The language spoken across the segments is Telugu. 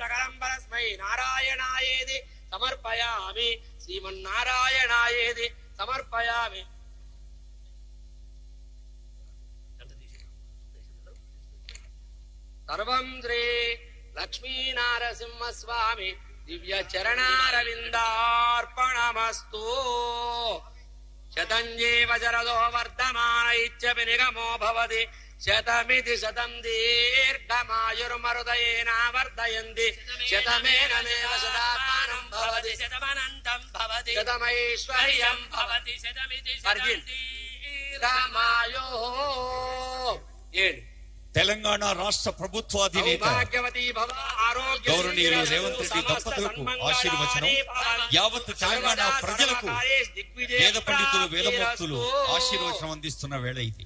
सकलं परस्मै नारायणायेति समर्पयामि श्रीमन्नारायणायेति समर्पयामि। सर्वं श्री लक्ष्मीनारसिंहस्वामी दिव्य चरणारविन्दार्पणमस्तु। शतञ्जीव शरदो वर्धमान इच्छपि निगमो भवति शतमिति शतं दीर्घमायुर्मरुदयेन वर्धयन्ति शतमेनमेव शतात्मानं भवति शतमनन्तं भवति शतमैश्वर्यं भवति शतमिति शतं दीर्घमायुः। తెలంగాణ రాష్ట్ర ప్రభుత్వాధినేత గౌరవనీయులు రేవంత్ రెడ్డి దంపతులకు ఆశీర్వచనం, యావత్ తెలంగాణ ప్రజలకు వేద పండితులు వేదమూర్తులు ఆశీర్వచనం అందిస్తున్న వేళ ఇది.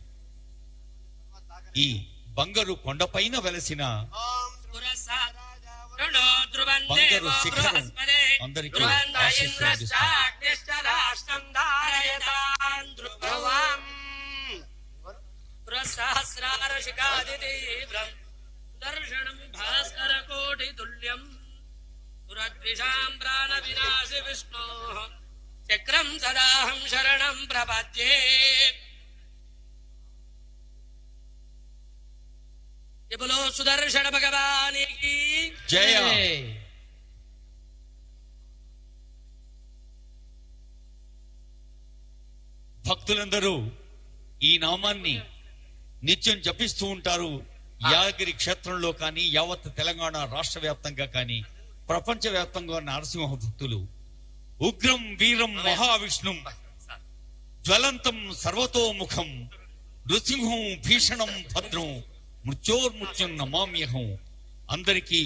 ఈ బంగారు కొండపైన వెలసిన బంగారు శిఖరం అందరికీ सहस्रारशिखादितीव्रं दर्शनं भास्करकोटितुल्यं सुरद्विषां प्राणविनाशि विष्णोः चक्रं सदाहं शरणं प्रपद्ये। ये बोलो सुदर्शन भगवान की जय। భక్తులందరూ ఈ నామాన్ని నిత్యం జపిస్తూ ఉంటారు. యాదగిరి క్షేత్రంలో కానీ యావత్ తెలంగాణ రాష్ట్ర వ్యాప్తంగా కానీ ప్రపంచ వ్యాప్తంగా నరసింహ భక్తులు ఉగ్రం వీరం మహావిష్ణుం జ్వలంతం సర్వతోముఖం నృసింహం భీషణం భద్రం మృత్యోర్మృత్యం నమామ్యహం. అందరికీ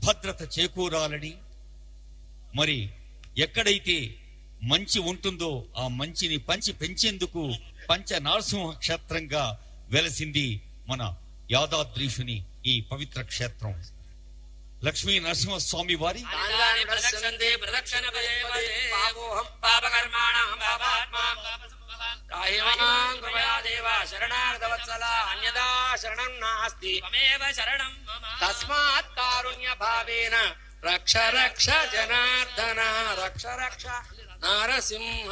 భద్రత చేకూరాలని, మరి ఎక్కడైతే మంచి ఉంటుందో ఆ మంచిని పంచి పెంచేందుకు పంచ నరసింహ క్షేత్రంగా వెలసింది మన యాదాద్రీషుని ఈ పవిత్ర క్షేత్రం. లక్ష్మీ నరసింహస్వామి వారి తస్మాత్ కారుణ్య భావేన రక్ష రక్ష జనార్దన రక్ష రక్ష నరసింహ.